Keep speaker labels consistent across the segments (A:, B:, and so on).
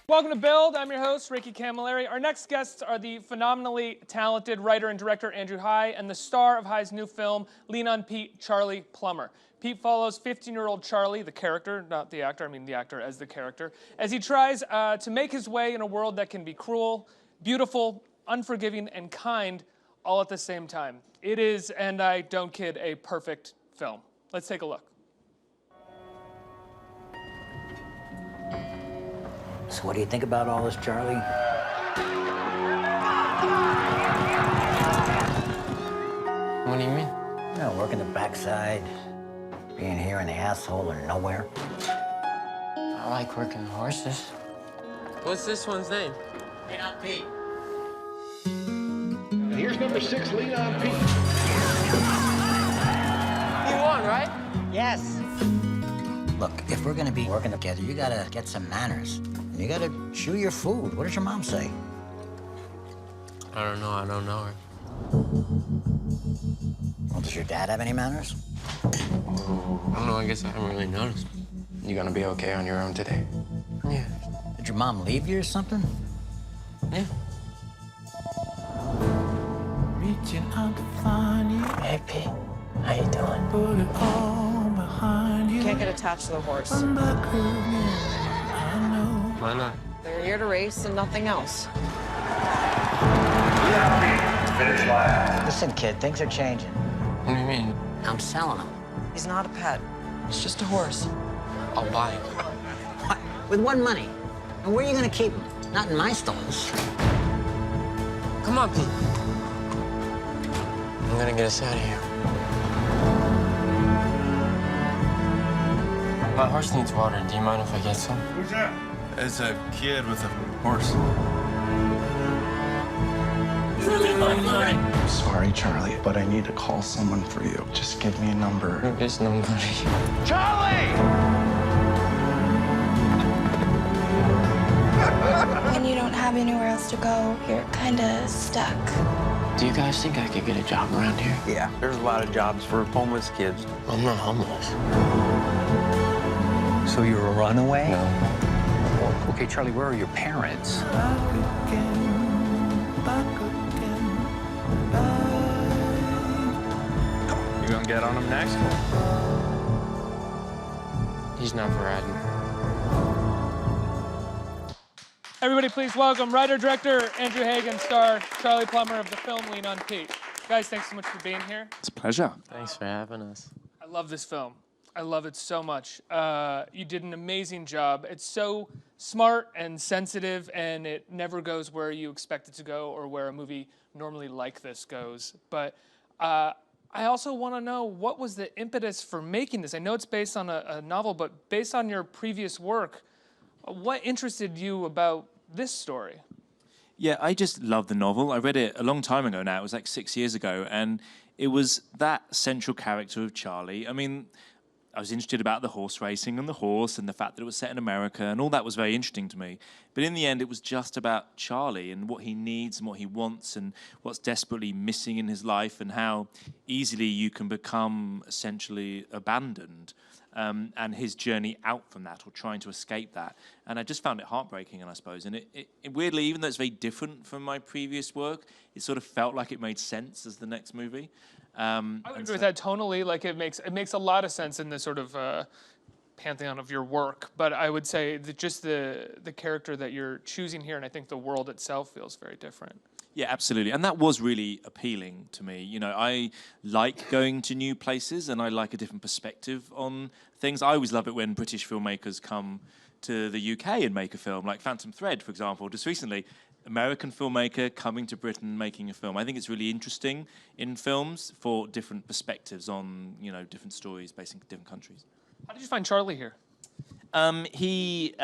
A: Welcome to Build. I'm your host, Ricky Camilleri. Our next guests are the phenomenally talented writer and director Andrew Haigh and the star of Haigh's new film, Lean on Pete, Charley Plummer. Pete follows 15-year-old Charley, the character, not the actor, I mean the actor as the character, as he tries to make his way in a world that can be cruel, beautiful, unforgiving, and kind all at the same time. It is, and I don't kid, a perfect film. Let's take a look.
B: So what do you think about all this, Charley?
C: What do you mean?
B: You know, working the backside, being here in the asshole of nowhere.
C: I like working the horses. What's this one's name?
B: Lean on Pete.
D: And here's number 6, Lean on Pete.
C: You won, right?
B: Yes. Look, if we're gonna be working together, you gotta get some manners. And you gotta chew your food. What does your mom say?
C: I don't know her.
B: Well, does your dad have any manners?
C: I don't know, I guess I haven't really noticed.
E: You gonna be okay on your own today?
C: Yeah.
B: Did your mom leave you or something?
C: Yeah.
F: Reaching out to find you.
C: Hey, Pete. How you doing?
F: Put it all behind you.
G: Can't get attached to the horse.
F: I'm back again. I know.
C: Why not?
G: They're here to race and nothing else.
D: Finish line.
B: Listen, kid, things are changing.
C: What do you mean?
B: I'm selling them.
G: He's not a pet. It's just a horse.
C: I'll buy him.
B: What? With what money? And where are you gonna keep them? Not in my stalls.
C: Come on, Pete. I'm gonna get us out of here. My horse needs water. Do you mind if I get some?
D: Who's that?
H: It's a kid with a horse.
E: I'm sorry, Charlie, but I need to call someone for you. Just give me a number.
C: There's nobody.
D: Charlie!
I: When you don't have anywhere else to go, you're kind of stuck.
C: Do you guys think I could get a job around here?
J: Yeah, there's a lot of jobs for homeless kids.
C: I'm not homeless.
J: So you're a runaway?
C: No.
J: Okay, Charlie, where are your parents?
F: Back again, back again, back.
H: You gonna get on him next?
C: He's not riding.
A: Everybody please welcome writer-director Andrew Haigh and star Charley Plummer of the film Lean on Pete. Guys, thanks so much for being here.
H: It's a pleasure.
C: Thanks for having us.
A: I love this film. I love it so much. You did an amazing job. It's so smart and sensitive, and it never goes where you expect it to go or where a movie normally like this goes. But I also want to know, what was the impetus for making this? I know it's based on a novel, but based on your previous work, what interested you about this story?
H: Yeah, I just love the novel. I read it a long time ago now. It was like 6 years ago. And it was that central character of Charley. I mean, I was interested about the horse racing and the horse and the fact that it was set in America, and all that was very interesting to me. But in the end, it was just about Charley and what he needs and what he wants and what's desperately missing in his life and how easily you can become essentially abandoned. And his journey out from that or trying to escape that. And I just found it heartbreaking, and I suppose. And it weirdly, even though it's very different from my previous work, it sort of felt like it made sense as the next movie.
A: I would agree with that tonally. Like it makes a lot of sense in the sort of pantheon of your work. But I would say that just the character that you're choosing here, and I think the world itself feels very different.
H: Yeah, absolutely. And that was really appealing to me. You know, I like going to new places and I like a different perspective on things. I always love it when British filmmakers come to the UK and make a film, like Phantom Thread, for example, just recently. American filmmaker coming to Britain making a film. I think it's really interesting in films for different perspectives on, you know, different stories based in different countries.
A: How did you find Charley here?
H: He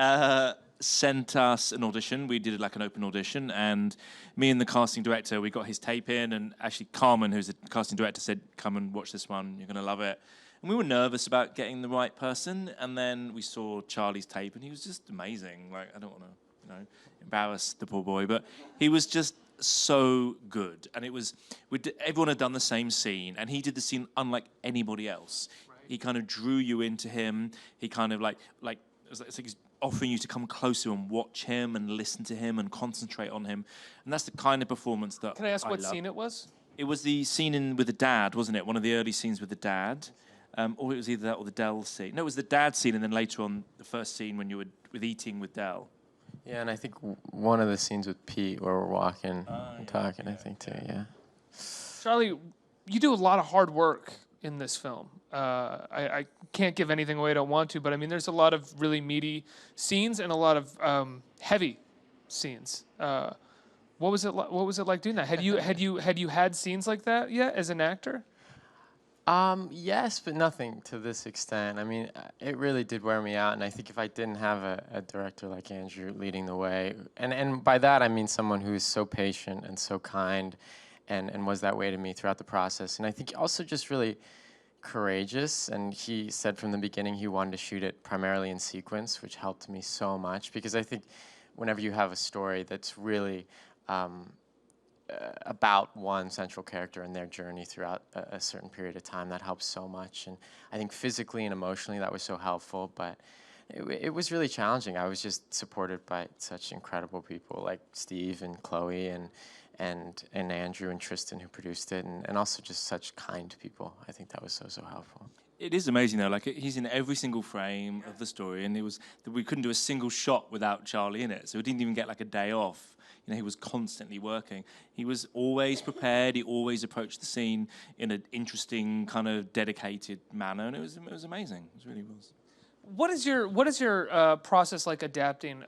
H: sent us an audition. We did like an open audition, and me and the casting director, we got his tape in, and actually Carmen, who's the casting director, said, come and watch this one, you're going to love it. And we were nervous about getting the right person, and then we saw Charley's tape, and he was just amazing. Like, I don't want to, you know, embarrass the poor boy, but he was just so good. And it was, everyone had done the same scene, and he did the scene unlike anybody else. Right. He kind of drew you into him. He kind of like it was like he's offering you to come closer and watch him and listen to him and concentrate on him. And that's the kind of performance that
A: Can I ask what
H: love.
A: scene it was?
H: It was the scene with the dad, wasn't it? One of the early scenes with the dad. Or it was either that or the Dell scene. No, it was the dad scene, and then later on, the first scene when you were eating with Dell.
C: Yeah, and I think one of the scenes with Pete where we're walking and talking, I think, too, yeah.
A: Charley, you do a lot of hard work in this film. I can't give anything away, I don't want to, but I mean, there's a lot of really meaty scenes and a lot of heavy scenes. What was it like doing that? Had you had scenes like that yet as an actor?
C: Yes, but nothing to this extent. I mean, it really did wear me out, and I think if I didn't have a director like Andrew leading the way, and by that I mean someone who is so patient and so kind, and was that way to me throughout the process, and I think also just really courageous, and he said from the beginning he wanted to shoot it primarily in sequence, which helped me so much, because I think whenever you have a story that's really about one central character and their journey throughout a certain period of time, that helps so much. And I think physically and emotionally that was so helpful, but it was really challenging. I was just supported by such incredible people like Steve and Chloe and Andrew and Tristan who produced it, and also just such kind people. I think that was so helpful.
H: It is amazing though, like he's in every single frame of the story, and we couldn't do a single shot without Charley in it, so we didn't even get like a day off. You know, he was constantly working. He was always prepared. He always approached the scene in an interesting, kind of dedicated manner, and it was amazing. It really was.
A: What is your process like adapting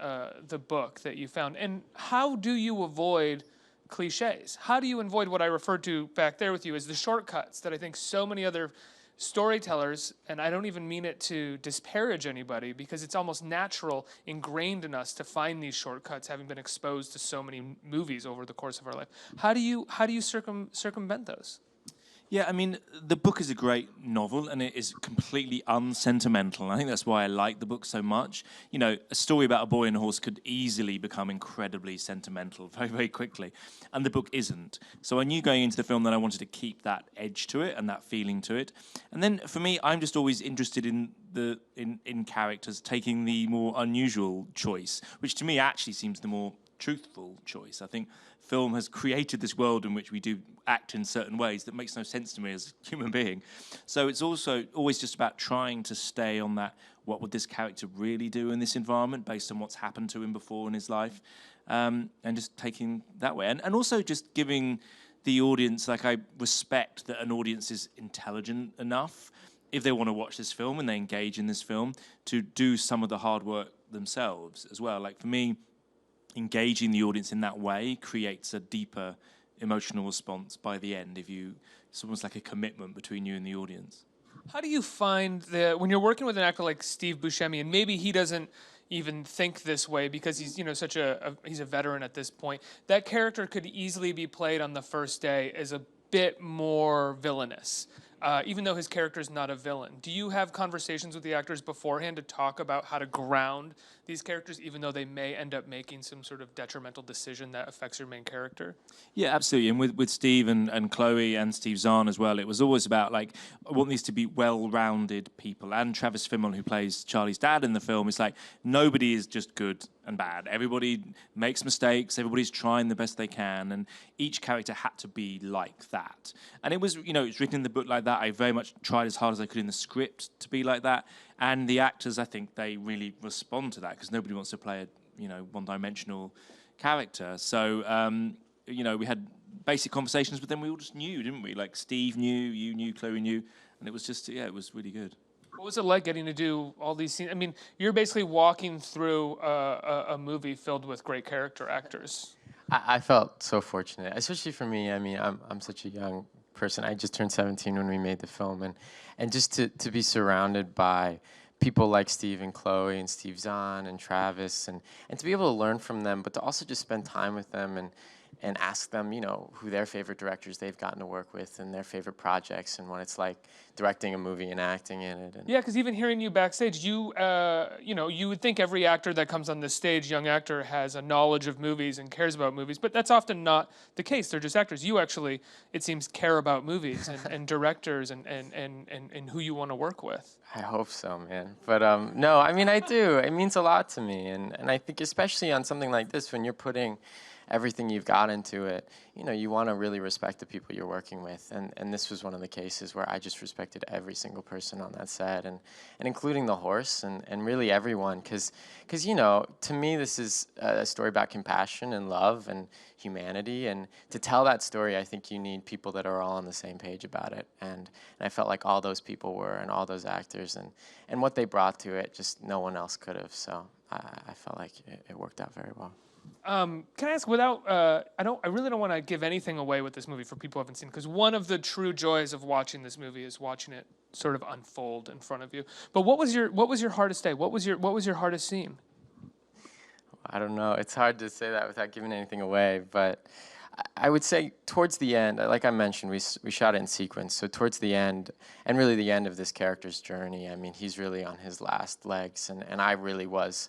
A: the book that you found, and how do you avoid cliches? How do you avoid what I referred to back there with you as the shortcuts that I think so many other storytellers, and I don't even mean it to disparage anybody, because it's almost natural, ingrained in us to find these shortcuts, having been exposed to so many movies over the course of our life. How do you circumvent those?
H: Yeah, I mean, the book is a great novel, and it is completely unsentimental. And I think that's why I like the book so much. You know, a story about a boy and a horse could easily become incredibly sentimental very, very quickly. And the book isn't. So I knew going into the film that I wanted to keep that edge to it and that feeling to it. And then for me, I'm just always interested in in characters taking the more unusual choice, which to me actually seems the more truthful choice. I think film has created this world in which we do act in certain ways that makes no sense to me as a human being. So it's also always just about trying to stay on that, what would this character really do in this environment based on what's happened to him before in his life, and just taking that way. And also just giving the audience, like, I respect that an audience is intelligent enough, if they want to watch this film and they engage in this film, to do some of the hard work themselves as well. Like for me, engaging the audience in that way creates a deeper emotional response by the end. It's almost like a commitment between you and the audience.
A: How do you find when you're working with an actor like Steve Buscemi, and maybe he doesn't even think this way because he's such he's a veteran at this point, that character could easily be played on the first day as a bit more villainous, even though his character is not a villain. Do you have conversations with the actors beforehand to talk about how to ground these characters, even though they may end up making some sort of detrimental decision that affects your main character?
H: Yeah, absolutely. And with Steve and Chloë and Steve Zahn as well, it was always about, like, I want these to be well-rounded people. And Travis Fimmel, who plays Charlie's dad in the film, is like, nobody is just good and bad. Everybody makes mistakes. Everybody's trying the best they can. And each character had to be like that. And it was, it's written in the book like that. I very much tried as hard as I could in the script to be like that. And the actors, I think, they really respond to that, because nobody wants to play a, one-dimensional character. So, we had basic conversations, but then we all just knew, didn't we? Like, Steve knew, you knew, Chloe knew, and it was just, it was really good.
A: What was it like getting to do all these scenes? I mean, you're basically walking through a movie filled with great character actors.
C: I felt so fortunate, especially for me. I mean, I'm such a young person. I just turned 17 when we made the film, and just to be surrounded by people like Steve and Chloe and Steve Zahn and Travis, and to be able to learn from them, but to also just spend time with them ask them, you know, who their favorite directors they've gotten to work with and their favorite projects and what it's like directing a movie and acting in it. And
A: Yeah, because even hearing you backstage, you know, you would think every actor that comes on this stage, young actor, has a knowledge of movies and cares about movies, but that's often not the case. They're just actors. You actually, it seems, care about movies and directors and who you want to work with.
C: I hope so, man. But no, I mean, I do. It means a lot to me. And I think especially on something like this, when you're putting everything you've got into it, you know, you want to really respect the people you're working with. And this was one of the cases where I just respected every single person on that set, and including the horse and really everyone. Because, you know, to me, this is a story about compassion and love and humanity. And to tell that story, I think you need people that are all on the same page about it. And I felt like all those people were, and all those actors, and what they brought to it, just no one else could have. So I felt like it worked out very well.
A: Can I ask, without, I really don't want to give anything away with this movie for people who haven't seen it, because one of the true joys of watching this movie is watching it sort of unfold in front of you. But what was your hardest day? What was your hardest scene?
C: I don't know. It's hard to say that without giving anything away, but I would say towards the end, like I mentioned, we shot it in sequence. So towards the end, and really the end of this character's journey, I mean, he's really on his last legs, and I really was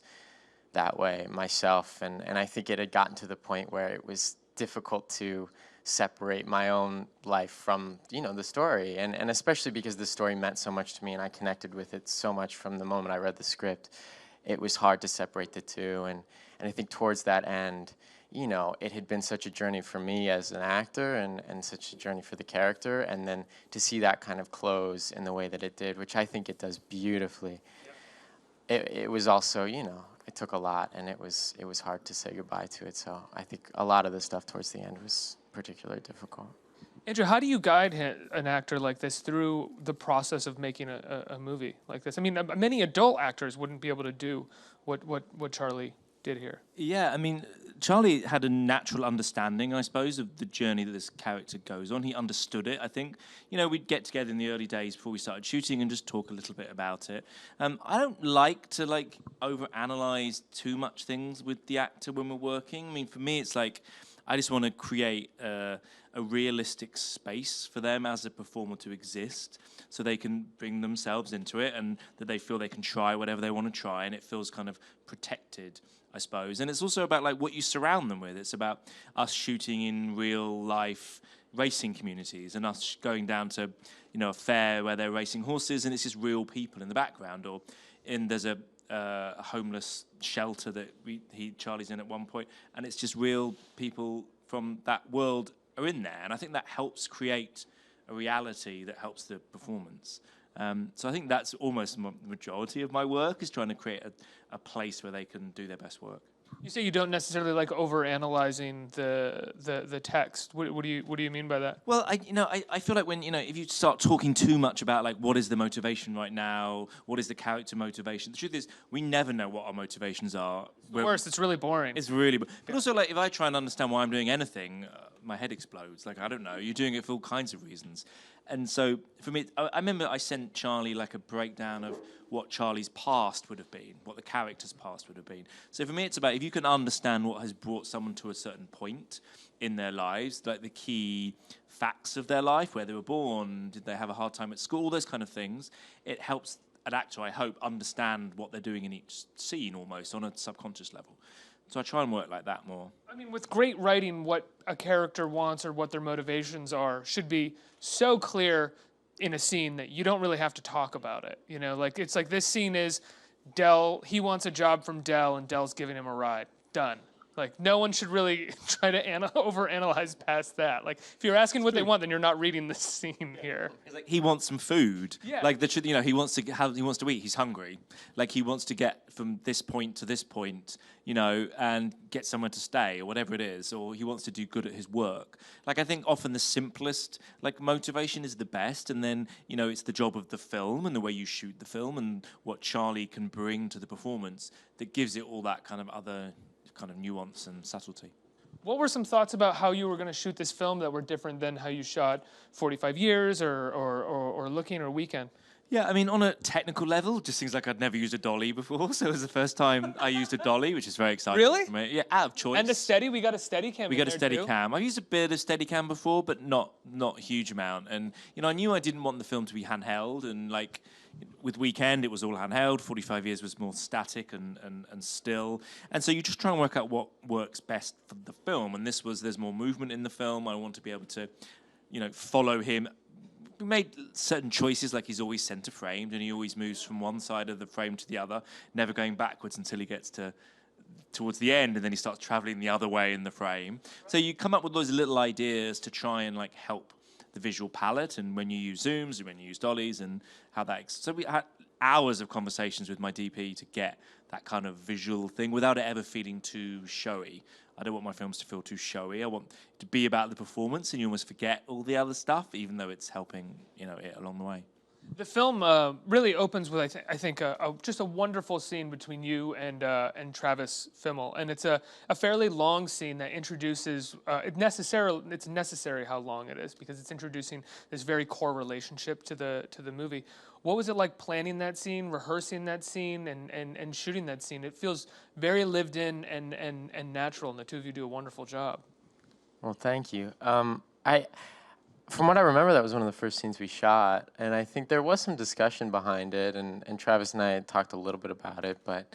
C: that way myself, and I think it had gotten to the point where it was difficult to separate my own life from, you know, the story, and especially because the story meant so much to me and I connected with it so much from the moment I read the script. It was hard to separate the two, and I think towards that end, you know, it had been such a journey for me as an actor and such a journey for the character, and then to see that kind of close in the way that it did, which I think it does beautifully. It was also, you know, it took a lot, and it was hard to say goodbye to it. So I think a lot of the stuff towards the end was particularly difficult.
A: Andrew, how do you guide an actor like this through the process of making a movie like this? I mean, many adult actors wouldn't be able to do what Charley did here.
H: Yeah, I mean, Charley had a natural understanding, I suppose, of the journey that this character goes on. He understood it. I think, you know, we'd get together in the early days before we started shooting and just talk a little bit about it. I don't like to, like, overanalyze too much things with the actor when we're working. I mean, for me, it's like, I just want to create a realistic space for them as a performer to exist, so they can bring themselves into it and that they feel they can try whatever they want to try, and it feels kind of protected, I suppose. And it's also about like what you surround them with. It's about us shooting in real life racing communities and us going down to, you know, a fair where they're racing horses and it's just real people in the background, or there's a homeless shelter that Charlie's in at one point, and it's just real people from that world are in there, and I think that helps create a reality that helps the performance. So I think that's almost the majority of my work, is trying to create a place where they can do their best work.
A: You say you don't necessarily like overanalyzing the text. What do you mean by that?
H: Well, I feel like when, you know, if you start talking too much about like what is the motivation right now, what is the character motivation, the truth is we never know what our motivations are.
A: Worse, it's really boring.
H: It's really, but also like if I try and understand why I'm doing anything, my head explodes. Like, I don't know, you're doing it for all kinds of reasons. And so for me, I remember I sent Charley like a breakdown of what Charley's past would have been, what the character's past would have been. So for me, it's about if you can understand what has brought someone to a certain point in their lives, like the key facts of their life, where they were born, did they have a hard time at school, those kind of things, it helps an actor, I hope, understand what they're doing in each scene almost on a subconscious level. So I try and work like that more.
A: I mean, with great writing, what a character wants or what their motivations are should be so clear in a scene that you don't really have to talk about it. You know, like it's like this scene is Dell, he wants a job from Dell and Dell's giving him a ride. Done. Like, no one should really try to overanalyze past that. Like, if you're asking what they want, then you're not reading the scene here.
H: It's like he wants some food.
A: Yeah.
H: Like you know, he wants to eat. He's hungry. Like he wants to get from this point to this point, you know, and get somewhere to stay or whatever it is, or he wants to do good at his work. Like I think often the simplest like motivation is the best, and then, you know, it's the job of the film and the way you shoot the film and what Charley can bring to the performance that gives it all that kind of other kind of nuance and subtlety.
A: What were some thoughts about how you were going to shoot this film that were different than how you shot 45 Years or Looking or Weekend?
H: Yeah, I mean, on a technical level, just things like I'd never used a dolly before, so it was the first time I used a dolly, which is very exciting.
A: Really?
H: For me. Yeah, out of choice.
A: And a steady, we got a steady cam.
H: We
A: in
H: got a
A: there,
H: steady
A: too.
H: cam. I've used a bit of steady cam before, but not a huge amount. And I knew I didn't want the film to be handheld, and like with Weekend, it was all handheld. 45 Years was more static and still. And so you just try and work out what works best for the film. And there's more movement in the film. I want to be able to, follow him. We made certain choices, like he's always center framed, and he always moves from one side of the frame to the other, never going backwards until he gets towards the end, and then he starts traveling the other way in the frame. So you come up with those little ideas to try and like help the visual palette, and when you use zooms and when you use dollies and how that. So we had hours of conversations with my DP to get that kind of visual thing without it ever feeling too showy. I don't want my films to feel too showy. I want it to be about the performance, and you almost forget all the other stuff, even though it's helping, it along the way.
A: The film really opens with, I think, just a wonderful scene between you and Travis Fimmel, and it's a fairly long scene that introduces. It's necessary how long it is because it's introducing this very core relationship to the movie. What was it like planning that scene, rehearsing that scene, and shooting that scene? It feels very lived in and natural, and the two of you do a wonderful job.
C: Well, thank you. From what I remember, that was one of the first scenes we shot, and I think there was some discussion behind it, and Travis and I had talked a little bit about it, but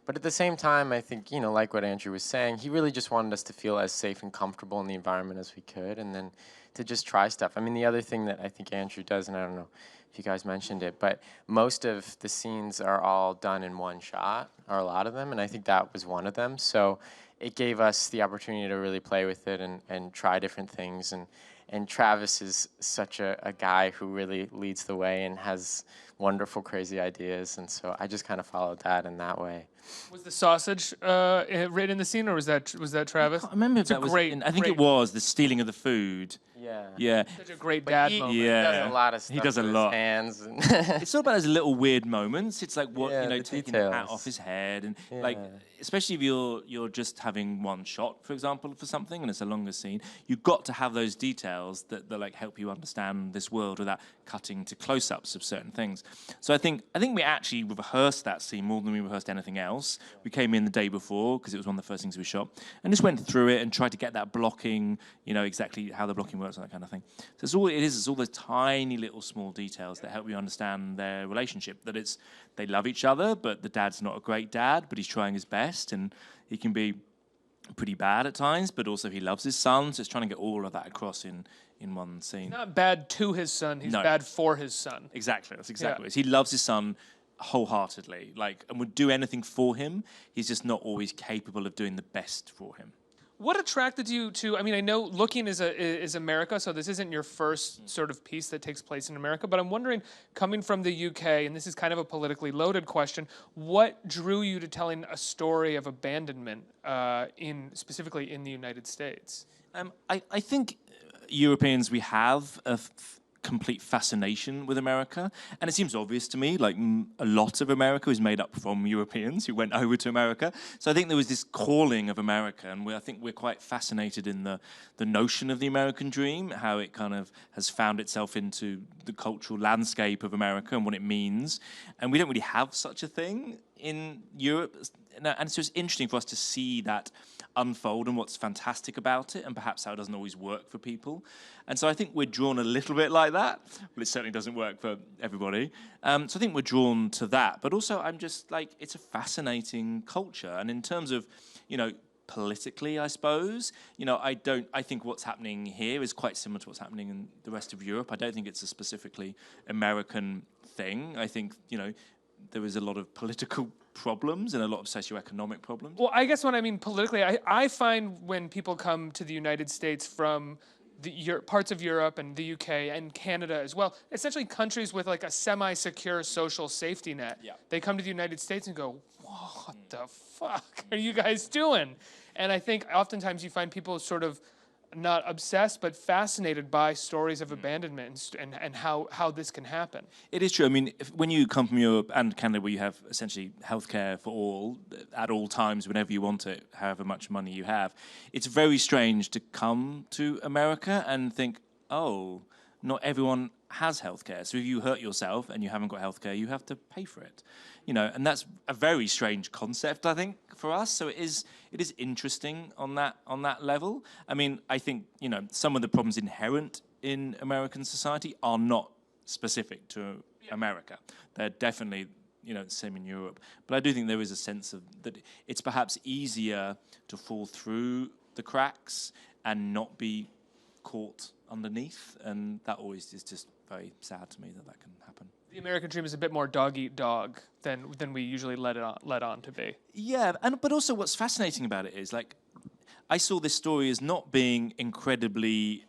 C: at the same time, I think, like what Andrew was saying, he really just wanted us to feel as safe and comfortable in the environment as we could, and then to just try stuff. I mean, the other thing that I think Andrew does, and I don't know if you guys mentioned it, but most of the scenes are all done in one shot, or a lot of them, and I think that was one of them, so it gave us the opportunity to really play with it and try different things, and Travis is such a guy who really leads the way and has wonderful, crazy ideas. And so I just kind of followed that in that way.
A: Was the sausage written in the scene, or was that Travis?
H: I remember
A: it's
H: that was. I think it was the stealing of the food.
C: Yeah.
H: Yeah.
A: Such a great dad moment.
H: Yeah.
C: He does a lot of stuff.
H: He does a
C: with
H: lot.
C: His hands. And
H: It's all about those little weird moments. It's like
C: the
H: taking the hat
C: details.
H: off his head, and like especially if you're just having one shot, for example, for something, and it's a longer scene. You've got to have those details that like help you understand this world without cutting to close-ups of certain things. So I think we actually rehearsed that scene more than we rehearsed anything else. We came in the day before because it was one of the first things we shot, and just went through it and tried to get that blocking, exactly how the blocking works and that kind of thing. So it's all those tiny little small details that help you understand their relationship. That they love each other, but the dad's not a great dad, but he's trying his best, and he can be pretty bad at times, but also he loves his son. So it's trying to get all of that across in one scene.
A: Not bad to his son, he's bad for his son.
H: Exactly, that's exactly what it is. He loves his son wholeheartedly, and would do anything for him. He's just not always capable of doing the best for him.
A: What attracted you to? I mean, I know Looking is America, so this isn't your first sort of piece that takes place in America. But I'm wondering, coming from the UK, and this is kind of a politically loaded question, what drew you to telling a story of abandonment specifically in the United States?
H: I think Europeans, we have a complete fascination with America, and it seems obvious to me, like a lot of America is made up from Europeans who went over to America. So I think there was this calling of America, and I think we're quite fascinated in the notion of the American dream, how it kind of has found itself into the cultural landscape of America and what it means. And we don't really have such a thing in Europe, and so it's interesting for us to see that unfold and what's fantastic about it, and perhaps how it doesn't always work for people. And so I think we're drawn a little bit like that, but it certainly doesn't work for everybody. So I think we're drawn to that, but also I'm just like, it's a fascinating culture. And in terms of, politically, I suppose, I think what's happening here is quite similar to what's happening in the rest of Europe. I don't think it's a specifically American thing. I think, there is a lot of political problems and a lot of socioeconomic problems.
A: Well, I guess when I mean politically, I find when people come to the United States from parts of Europe and the UK and Canada as well, essentially countries with like a semi-secure social safety net, they come to the United States and go, what the fuck are you guys doing? And I think oftentimes you find people sort of not obsessed, but fascinated by stories of abandonment and how this can happen.
H: It is true. I mean, when you come from Europe and Canada, where you have essentially healthcare for all, at all times, whenever you want it, however much money you have, it's very strange to come to America and think, oh, not everyone has healthcare. So if you hurt yourself and you haven't got healthcare, you have to pay for it. And that's a very strange concept, I think, for us. So it is interesting on that level. I mean, I think, some of the problems inherent in American society are not specific to America. They're definitely, the same in Europe. But I do think there is a sense of that it's perhaps easier to fall through the cracks and not be caught underneath. And that always is just very sad to me that can happen.
A: The American dream is a bit more dog eat dog than we usually let on to be.
H: Yeah, but also what's fascinating about it is, like, I saw this story as not being incredibly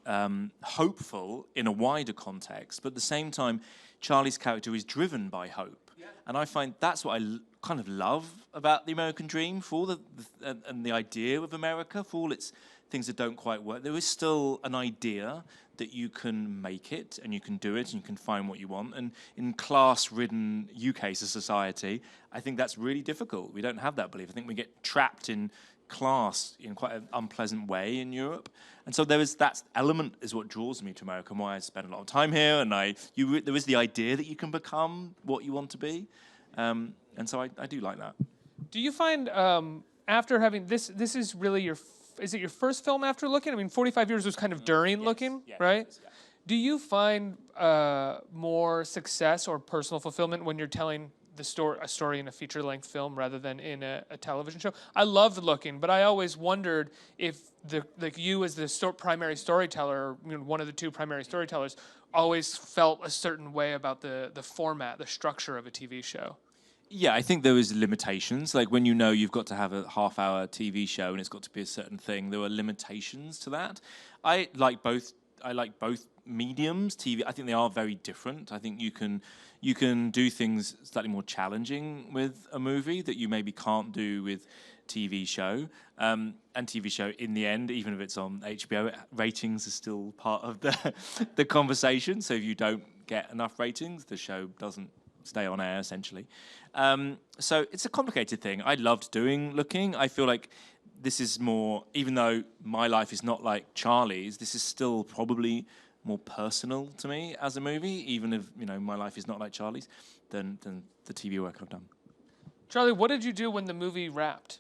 H: hopeful in a wider context, but at the same time, Charlie's character is driven by hope. Yeah. And I find that's what I kind of love about the American dream, for all and the idea of America, for all its things that don't quite work. There is still an idea that you can make it and you can do it and you can find what you want. And in class-ridden UK society, I think that's really difficult. We don't have that belief. I think we get trapped in class in quite an unpleasant way in Europe. And so there is that element is what draws me to America, and why I spend a lot of time here. And there is the idea that you can become what you want to be. And so I do like that.
A: Do you find after having this is really is it your first film after Looking? I mean, 45 years was kind of during Looking, right? Yes, yeah. Do you find more success or personal fulfillment when you're telling a story in a feature-length film rather than in a television show? I loved Looking, but I always wondered if you as the primary storyteller, or one of the two primary storytellers, always felt a certain way about the format, the structure of a TV show.
H: Yeah, I think there is limitations. Like when you've got to have a half-hour TV show and it's got to be a certain thing, there are limitations to that. I like both mediums. TV, I think they are very different. I think you can do things slightly more challenging with a movie that you maybe can't do with TV show. And TV show, in the end, even if it's on HBO, ratings are still part of the conversation. So if you don't get enough ratings, the show doesn't stay on air, essentially. So it's a complicated thing. I loved doing Looking. I feel like this is more, even though my life is not like Charlie's, this is still probably more personal to me as a movie, even if my life is not like Charlie's, than the TV work I've done.
A: Charlie, what did you do when the movie wrapped?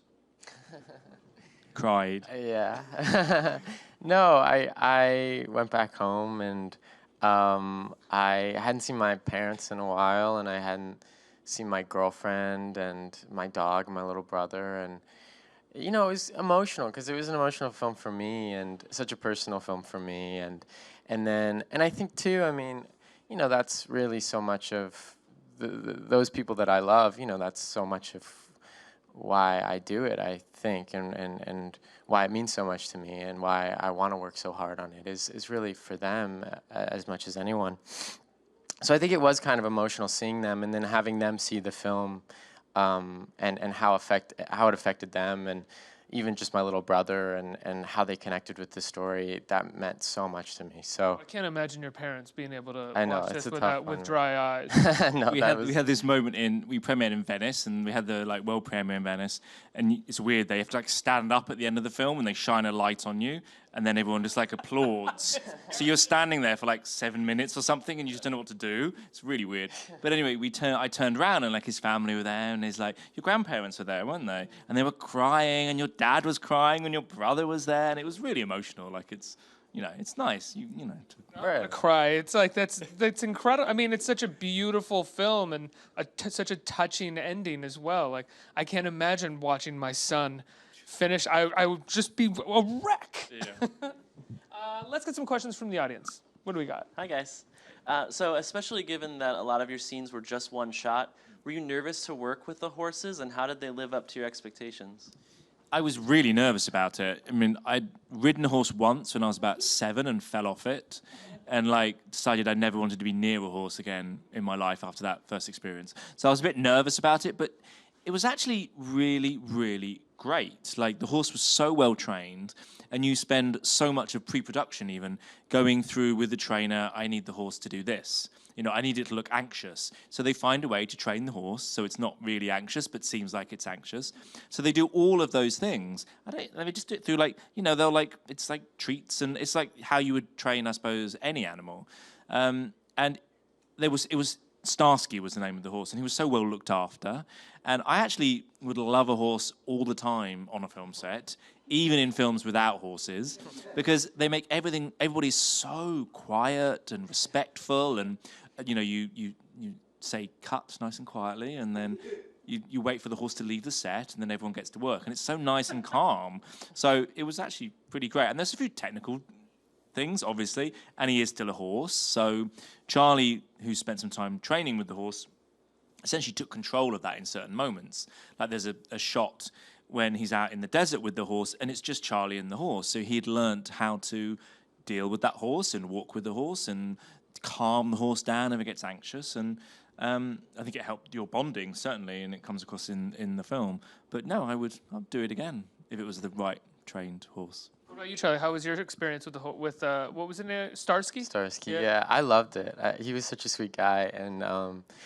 H: Cried.
C: Yeah. No, I went back home, and I hadn't seen my parents in a while, and I hadn't seen my girlfriend and my dog, my little brother, and it was emotional because it was an emotional film for me and such a personal film for me, and I think too, I mean, that's really so much of those people that I love. That's so much of why I do it, I think, and why it means so much to me, and why I want to work so hard on it is really for them as much as anyone. So I think it was kind of emotional seeing them, and then having them see the film, and how it affected them, and even just my little brother, and how they connected with the story. That meant so much to me. So
A: I can't imagine your parents being able to
C: watch
A: this with dry eyes.
H: No, we had this moment we premiered in Venice, and we had the world premiere in Venice, and it's weird. They have to stand up at the end of the film, and they shine a light on you, and then everyone just applauds. So you're standing there for 7 minutes or something, and you just don't know what to do. It's really weird. But anyway, I turned around, and his family were there, and your grandparents were there, weren't they? And they were crying, and your dad was crying, and your brother was there, and it was really emotional. It's nice.
A: I'm gonna cry. It's that's incredible. I mean, it's such a beautiful film and such a touching ending as well. I can't imagine watching my son finish. I would just be a wreck. Yeah. Let's get some questions from the audience. What do we got?
K: Hi, guys. So especially given that a lot of your scenes were just one shot, were you nervous to work with the horses, and how did they live up to your expectations?
H: I was really nervous about it. I mean, I'd ridden a horse once when I was about 7 and fell off it, and decided I never wanted to be near a horse again in my life after that first experience. So I was a bit nervous about it, but it was actually really, really great. The horse was so well trained, and you spend so much of pre-production even going through with the trainer, I need the horse to do this. I need it to look anxious. So they find a way to train the horse so it's not really anxious, but seems like it's anxious. So they do all of those things. Let me just do it through they'll it's like treats, and it's like how you would train, I suppose, any animal. And it was Starsky was the name of the horse, and he was so well looked after. And I actually would love a horse all the time on a film set, even in films without horses, because they make everybody's so quiet and respectful, and you say cut nice and quietly, and then you wait for the horse to leave the set, and then everyone gets to work, and it's so nice and calm. So it was actually pretty great. And there's a few technical things, obviously, and he is still a horse. So Charley, who spent some time training with the horse, essentially took control of that in certain moments. Like there's a shot when he's out in the desert with the horse, and it's just Charley and the horse. So he'd learnt how to deal with that horse and walk with the horse and calm the horse down if it gets anxious. And I think it helped your bonding, certainly, and it comes across in the film. But no, I'd do it again if it was the right trained horse.
A: What about you, Charley? How was your experience with what was it, Starsky?
C: Starsky, yeah, I loved it. He was such a sweet guy, and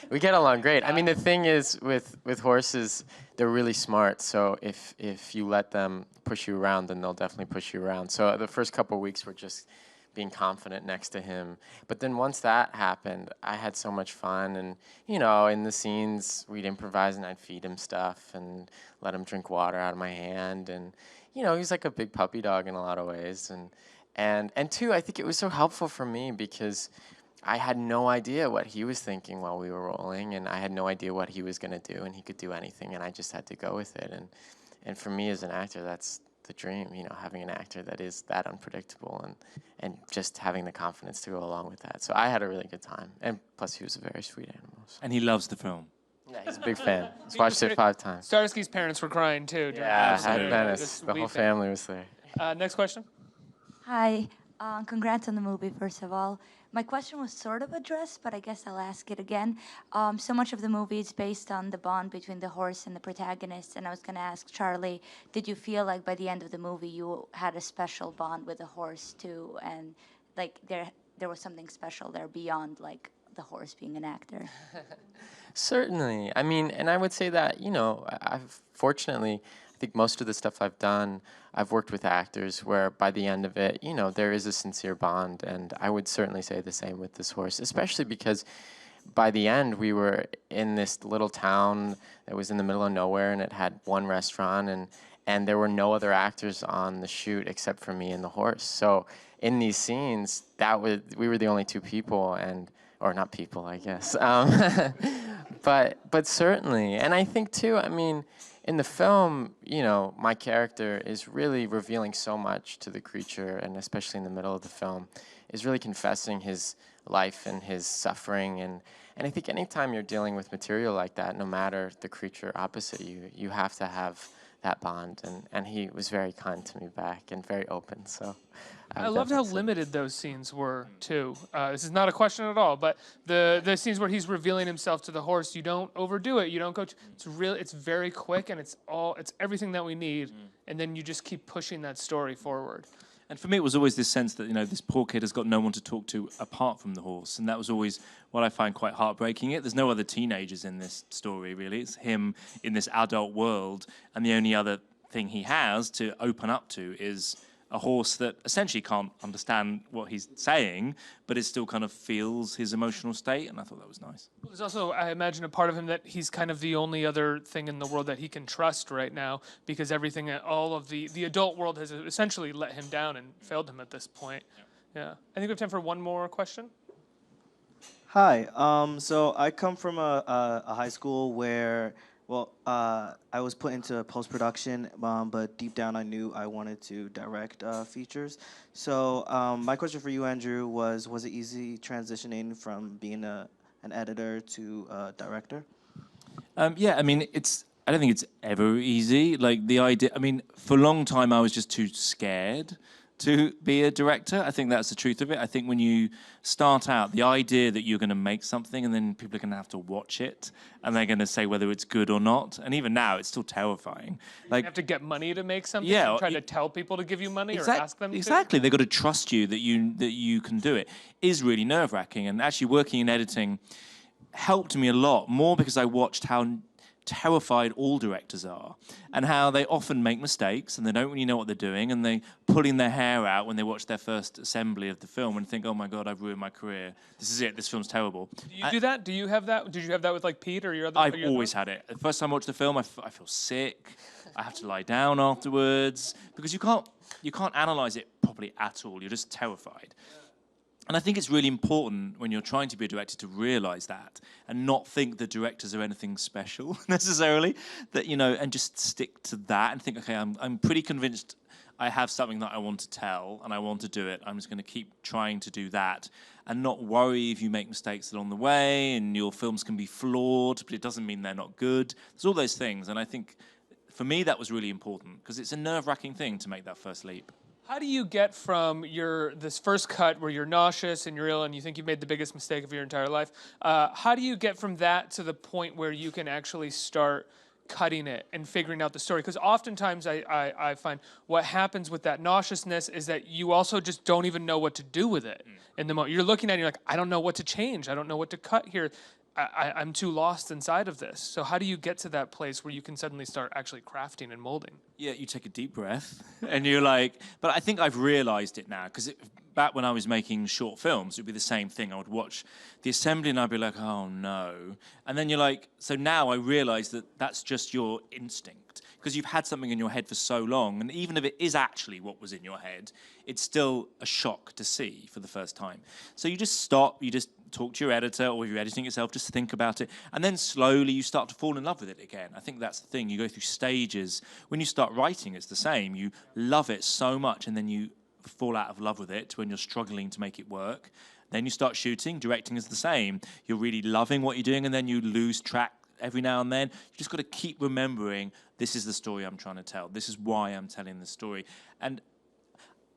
C: we get along great. I mean, the thing is with horses, they're really smart. So if you let them push you around, then they'll definitely push you around. So the first couple of weeks were just being confident next to him. But then once that happened, I had so much fun. And, in the scenes, we'd improvise and I'd feed him stuff and let him drink water out of my hand. And, he's like a big puppy dog in a lot of ways. And two, I think it was so helpful for me because I had no idea what he was thinking while we were rolling, and I had no idea what he was going to do, and he could do anything, and I just had to go with it. And for me as an actor, that's the dream, having an actor that is that unpredictable and just having the confidence to go along with that. So I had a really good time. And plus, he was a very sweet animal. So.
H: And he loves the film.
C: Yeah, he's a big fan. He's watched it 5 times.
A: Starsky's parents were crying, too.
C: Yeah, at Venice. The whole family was there.
A: Next question.
I: Hi. Congrats on the movie, first of all. My question was sort of addressed, but I guess I'll ask it again. So much of the movie is based on the bond between the horse and the protagonist, and I was going to ask Charley, did you feel like by the end of the movie you had a special bond with the horse too, and like there was something special there beyond like the horse being an actor?
C: Certainly. I mean, and I would say that, I've fortunately, I think most of the stuff I've done, I've worked with actors where by the end of it, there is a sincere bond. And I would certainly say the same with this horse, especially because by the end we were in this little town that was in the middle of nowhere, and it had one restaurant, and there were no other actors on the shoot except for me and the horse. So in these scenes, we were the only 2 people, or not people, I guess. But certainly, and I think too, I mean, in the film, my character is really revealing so much to the creature, and especially in the middle of the film, is really confessing his life and his suffering. And I think anytime you're dealing with material like that, no matter the creature opposite you, you have to have that bond. And he was very kind to me back and very open. So
A: I loved how limited those scenes were too. This is not a question at all, but the scenes where he's revealing himself to the horse, you don't overdo it. You don't go. It's very quick, and it's everything that we need, and then you just keep pushing that story forward.
H: And for me, it was always this sense that, this poor kid has got no one to talk to apart from the horse. And that was always what I find quite heartbreaking. There's no other teenagers in this story, really. It's him in this adult world. And the only other thing he has to open up to is a horse that essentially can't understand what he's saying, but it still kind of feels his emotional state. And I thought that was nice.
A: There's also, I imagine, a part of him that he's kind of the only other thing in the world that he can trust right now, because everything, all of the adult world has essentially let him down and failed him at this point. Yeah. I think we have time for one more question.
L: Hi. So I come from a high school where, I was put into post-production, but deep down I knew I wanted to direct features. So my question for you, Andrew, was it easy transitioning from being an editor to a director?
H: Yeah, I mean, I don't think it's ever easy. Like the idea, I mean, for a long time I was just too scared to be a director. I think that's the truth of it. I think when you start out, the idea that you're going to make something and then people are going to have to watch it and they're going to say whether it's good or not. And even now, it's still terrifying. Like,
A: you have to get money to make something.
H: Yeah,
A: and try to tell people to give you money or ask them.
H: Exactly, they've got to trust you that you can do it. Is really nerve-wracking. And actually, working in editing helped me a lot more because I watched how terrified all directors are, and how they often make mistakes and they don't really know what they're doing, and they pulling their hair out when they watch their first assembly of the film and think, oh my God, I've ruined my career. This is it. This film's terrible.
A: Do you do that? Do you have that? Did you have that with like Pete or your other?
H: I've always had it. The first time I watch the film, I feel sick. I have to lie down afterwards because you can't analyze it properly at all. You're just terrified. And I think it's really important when you're trying to be a director to realize that and not think that directors are anything special necessarily, that, you know, and just stick to that and think, okay, I'm pretty convinced I have something that I want to tell and I want to do it. I'm just going to keep trying to do that and not worry if you make mistakes along the way, and your films can be flawed, but it doesn't mean they're not good. There's all those things. And I think for me, that was really important because it's a nerve-wracking thing to make that first leap.
A: How do you get from this first cut where you're nauseous and you're ill and you think you've made the biggest mistake of your entire life? How do you get from that to the point where you can actually start cutting it and figuring out the story? Because oftentimes I find what happens with that nauseousness is that you also just don't even know what to do with it in the moment. You're looking at it and you're like, I don't know what to change. I don't know what to cut here. I'm too lost inside of this. So how do you get to that place where you can suddenly start actually crafting and molding?
H: Yeah, you take a deep breath and you're like, but I think I've realized it now, because back when I was making short films, it would be the same thing. I would watch the assembly and I'd be like, oh no. And then you're like, so now I realize that that's just your instinct, because you've had something in your head for so long, and even if it is actually what was in your head, it's still a shock to see for the first time. So you just stop, you just talk to your editor, or if you're editing yourself, just think about it, and then slowly you start to fall in love with it again. I think that's the thing. You go through stages. When you start writing, it's the same. You love it so much, and then you fall out of love with it when you're struggling to make it work. Then you start shooting. Directing is the same. You're really loving what you're doing, and then you lose track every now and then. You just got to keep remembering, this is the story I'm trying to tell. This is why I'm telling the story. And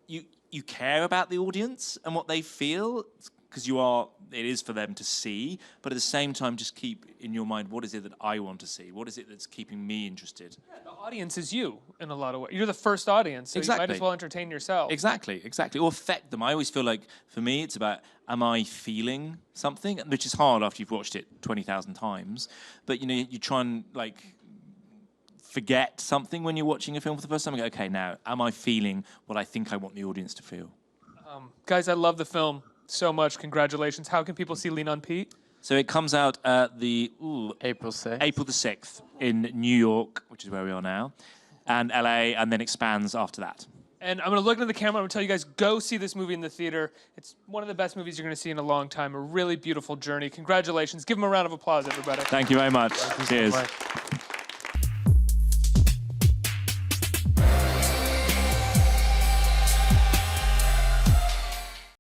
H: you care about the audience and what they feel, because it is for them to see, but at the same time, just keep in your mind, what is it that I want to see? What is it that's keeping me interested? Yeah,
A: the audience is you in a lot of ways. You're the first audience, so
H: exactly.
A: You might as well entertain yourself.
H: Exactly. Or affect them. I always feel like, for me, it's about, am I feeling something? Which is hard after you've watched it 20,000 times. But, you know, you try and, like, forget something when you're watching a film for the first time. You go, okay, now, am I feeling what I think I want the audience to feel?
A: Guys, I love the film so much. Congratulations. How can people see Lean on Pete?
H: So it comes out the
C: April 6th.
H: April the 6th in New York, which is where we are now, and LA, and then expands after that.
A: And I'm going to look into the camera. I'm going to tell you guys, go see this movie in the theater. It's one of the best movies you're going to see in a long time. A really beautiful journey. Congratulations. Give them a round of applause, everybody.
H: Thank you very much. Cheers.